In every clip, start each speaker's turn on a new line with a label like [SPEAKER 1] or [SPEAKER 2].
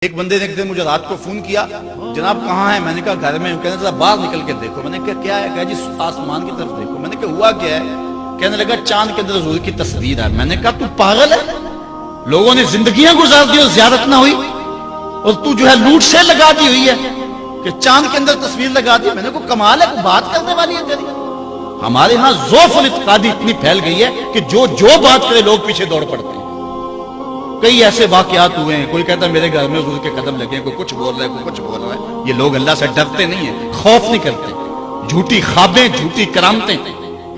[SPEAKER 1] ایک بندے نے ایک دن مجھے رات کو فون کیا، جناب کہاں ہے؟ میں نے کہا گھر میں ہوں۔ کہنے لگا باہر نکل کے دیکھو۔ میں نے کہا کیا ہے؟ کہا جی آسمان کی طرف دیکھو۔ میں نے کہا ہوا کیا ہے؟ کہنے لگا چاند کے اندر حضور کی تصویر ہے۔ میں نے کہا تو پاگل ہے، لوگوں نے زندگیاں گزار دی اور زیارت نہ ہوئی، اور تو جو ہے لوٹ سے لگا دی ہوئی ہے کہ چاند کے اندر تصویر لگا دی۔ میں نے کہا کمال ہے، کوئی بات کرنے والی ہے تیری؟ ہمارے ہاں ذوف الاعتقادی اتنی پھیل گئی ہے کہ جو بات کرے لوگ پیچھے دوڑ پڑتے ہیں۔ کئی ایسے واقعات ہوئے ہیں، کوئی کہتا ہے میرے گھر میں حضور کے قدم لگے ہیں، کوئی کچھ بول رہا ہے، کوئی کچھ بول رہا ہے۔ یہ لوگ اللہ سے ڈرتے نہیں ہیں، خوف نہیں کرتے۔ جھوٹی خوابیں، جھوٹی کرامتیں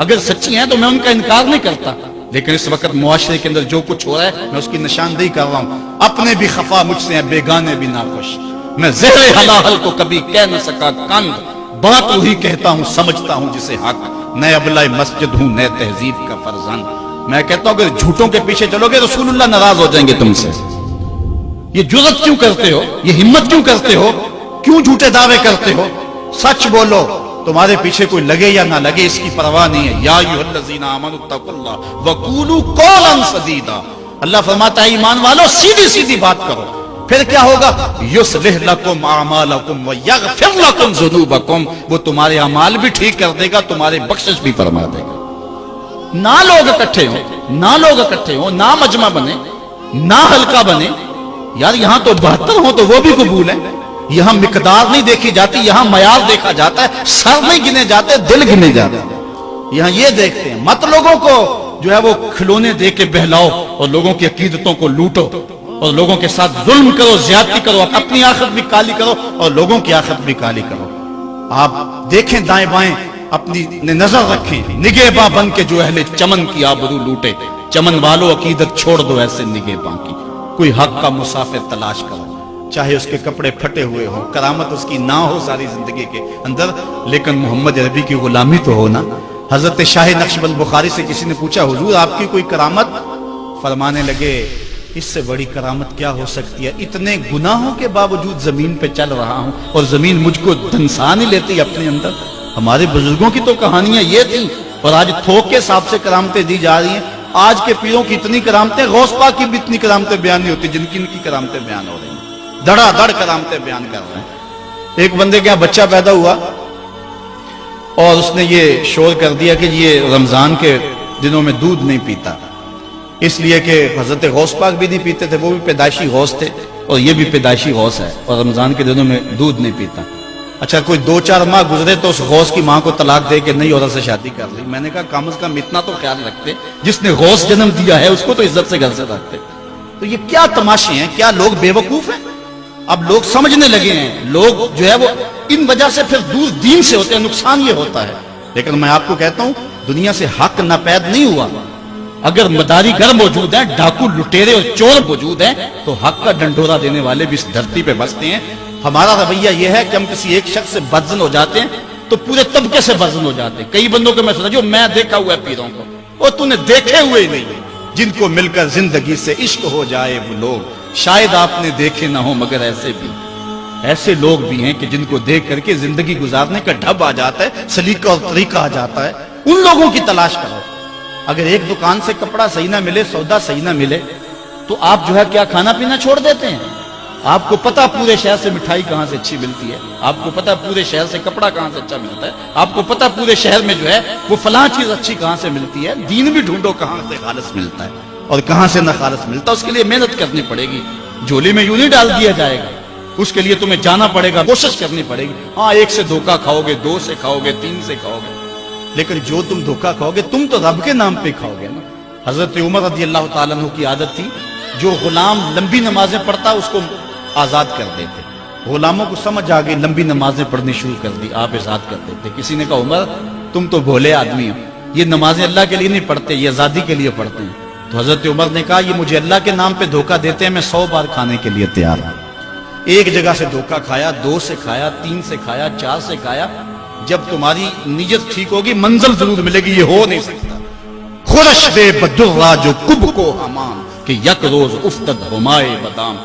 [SPEAKER 1] اگر سچی ہیں تو میں ان کا انکار نہیں کرتا، لیکن اس وقت معاشرے کے اندر جو کچھ ہو رہا ہے میں اس کی نشاندہی کر رہا ہوں۔ اپنے بھی خفا مجھ سے ہیں، بیگانے بھی ناخوش۔ میں زہر حلال کو کبھی کہہ نہ سکا کند، بات وہی کہتا ہوں سمجھتا ہوں جسے حق۔ نئے ابلۂ مسجد ہوں، نئے تہذیب کا فرزند۔ میں کہتا ہوں اگر جھوٹوں کے پیچھے چلو گے رسول اللہ ناراض ہو جائیں گے تم سے۔ یہ جرأت کیوں کرتے ہو؟ یہ ہمت کیوں کرتے ہو؟ کیوں جھوٹے دعوے کرتے ہو؟ سچ بولو، تمہارے پیچھے کوئی لگے یا نہ لگے اس کی پرواہ نہیں ہے۔ یا ایھا الذین آمنوا اتقوا اللہ وقولوا قولا سدیدا۔ اللہ فرماتا ہے ایمان والو سیدھی سیدھی بات کرو، پھر کیا ہوگا؟ یصلح لکم اعمالکم ویغفر لکم ذنوبکم۔ وہ تمہارے اعمال بھی ٹھیک کر دے گا، تمہارے بخشش بھی فرما دے گا۔ نہ لوگ اکٹھے ہوں، نہ مجمع بنے، نہ حلقہ بنے۔ یار یہاں تو 72 ہوں تو وہ بھی قبول ہے۔ یہاں مقدار نہیں دیکھی جاتی، یہاں معیار دیکھا جاتا ہے۔ سر نہیں گنے جاتے، دل گنے جاتے ہیں۔ یہاں یہ دیکھتے ہیں، مت لوگوں کو جو ہے وہ کھلونے دے کے بہلاؤ اور لوگوں کی عقیدتوں کو لوٹو اور لوگوں کے ساتھ ظلم کرو، زیادتی کرو، اپنی آخرت بھی کالی کرو اور لوگوں کی آخرت بھی کالی کرو۔ آپ دیکھیں دائیں بائیں، اپنی نظر رکھیں، نگہباں بن کے جو اہل چمن کی آبرو لوٹے۔ چمن والو عقیدت چھوڑ دو ایسے نگہباں کی، کوئی حق کا مسافر تلاش کرو، چاہے اس کے کپڑے پھٹے ہوئے ہوں، کرامت اس کی نہ ہو ساری زندگی کے اندر، لیکن محمد عربی کی غلامی تو ہو نا۔ حضرت شاہ نقشبند بخاری سے کسی نے پوچھا حضور آپ کی کوئی کرامت؟ فرمانے لگے اس سے بڑی کرامت کیا ہو سکتی ہے؟ اتنے گناہوں کے باوجود زمین پہ چل رہا ہوں اور زمین مجھ کو دنسا نہیں لیتی اپنے اندر۔ ہمارے بزرگوں کی تو کہانیاں یہ تھیں، اور آج تھوک کے حساب سے کرامتیں دی جا رہی ہیں۔ آج کے پیروں کی اتنی کرامتیں، غوث پاک کی بھی اتنی کرامتیں بیان نہیں ہوتی جن کی کرامتیں بیان ہو رہی ہیں۔ دڑا دڑ کرامتیں بیان کر رہے ہیں۔ ایک بندے کے یہاں بچہ پیدا ہوا اور اس نے یہ شور کر دیا کہ یہ رمضان کے دنوں میں دودھ نہیں پیتا، اس لیے کہ حضرت غوث پاک بھی نہیں پیتے تھے، وہ بھی پیدائشی غوث تھے اور یہ بھی پیدائشی غوث ہے، اور رمضان کے دنوں میں دودھ نہیں پیتا۔ اچھا کوئی 2-4 ماہ گزرے تو اس غوث کی ماں کو طلاق دے کے نئی عورت سے شادی کر لی۔ میں نے کہا کم از کم اتنا تو خیال رکھتے، جس نے غوث جنم دیا ہے اس کو تو عزت سے گھر سے رکھتے۔ تو یہ کیا تماشے ہیں؟ کیا لوگ بے وقوف ہیں؟ اب لوگ سمجھنے لگے ہیں، لوگ جو ہے وہ ان وجہ سے پھر دور دین سے ہوتے ہیں، نقصان یہ ہوتا ہے۔ لیکن میں آپ کو کہتا ہوں دنیا سے حق ناپید نہیں ہوا۔ اگر مداری گر موجود ہیں، ڈاکو لٹیرے اور چور موجود ہیں، تو حق کا ڈنڈورا دینے والے بھی اس دھرتی پہ بستے ہیں۔ ہمارا رویہ یہ ہے کہ ہم کسی ایک شخص سے بدزن ہو جاتے ہیں تو پورے طبقے سے بدزن ہو جاتے ہیں۔ کئی بندوں کو میں سنا جو میں دیکھا ہوا ہے پیروں کو، اور تو نے دیکھے ہوئے ہی نہیں، جن کو مل کر زندگی سے عشق ہو جائے وہ لوگ شاید آپ نے دیکھے نہ ہو، مگر ایسے لوگ بھی ہیں کہ جن کو دیکھ کر کے زندگی گزارنے کا ڈھب آ جاتا ہے، سلیقہ اور طریقہ آ جاتا ہے۔ ان لوگوں کی تلاش کرو۔ اگر ایک دکان سے کپڑا صحیح نہ ملے، سودا صحیح نہ ملے، تو آپ جو ہے کیا کھانا پینا چھوڑ دیتے ہیں؟ آپ کو پتا پورے شہر سے مٹھائی کہاں سے اچھی ملتی ہے، آپ کو پتا پورے شہر سے کپڑا کہاں سے اچھا ملتا ہے، آپ کو پتا پورے شہر میں جو ہے وہ فلاں چیز اچھی کہاں سے ملتی ہے۔ دین بھی ڈھونڈو کہاں سے خالص ملتا ہے اور کہاں سے نہ خالص ملتا، اس کے لیے محنت کرنی پڑے گی۔ جھولی میں یوں نہیں ڈال دیا جائے گا، اس کے لیے تمہیں جانا پڑے گا، کوشش کرنی پڑے گی۔ ہاں ایک سے دھوکہ کھاؤ گے، 2 سے کھاؤ گے، 3 سے کھاؤ گے، لیکن جو تم دھوکہ کھاؤ گے تم تو رب کے نام پہ کھاؤ گے نا۔ حضرت عمر رضی اللہ تعالیٰ عنہ کی عادت تھی، جو غلام لمبی نمازیں پڑھتا اس کو آزاد کر دیتے۔ غلاموں کو سمجھ آ گئی، لمبی نمازیں پڑھنی شروع کر دی، آپ آزاد کر دیتے۔ کسی نے کہا عمر تم تو بھولے آدمی ہو، یہ نمازیں اللہ کے لیے نہیں پڑھتے، یہ آزادی کے لیے پڑھتے ہیں۔ تو حضرت عمر نے کہا یہ مجھے اللہ کے نام پہ دھوکہ دیتے ہیں، میں 100 بار کھانے کے لیے تیار ہوں۔ ایک جگہ سے دھوکہ کھایا، 2 سے کھایا، 3 سے کھایا، 4 سے کھایا۔ جب تمہاری نیت ٹھیک ہوگی منزل ضرور ملے گی، یہ ہو نہیں سکتا۔ خورش بے بدرا جو کب کو ہمان کہ یک روز افتد ہمائے بدام۔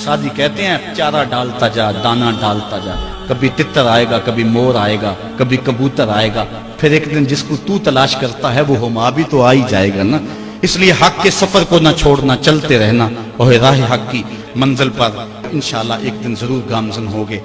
[SPEAKER 1] سادی کہتے ہیں چارہ ڈالتا جا، دانا ڈالتا جا، کبھی تتر آئے گا، کبھی مور آئے گا، کبھی کبوتر آئے گا، پھر ایک دن جس کو تو تلاش کرتا ہے وہ ہما بھی تو آ ہی جائے گا نا۔ اس لیے حق کے سفر کو نہ چھوڑنا، چلتے رہنا اور راہ حق کی منزل پر انشاءاللہ ایک دن ضرور گامزن ہوگے.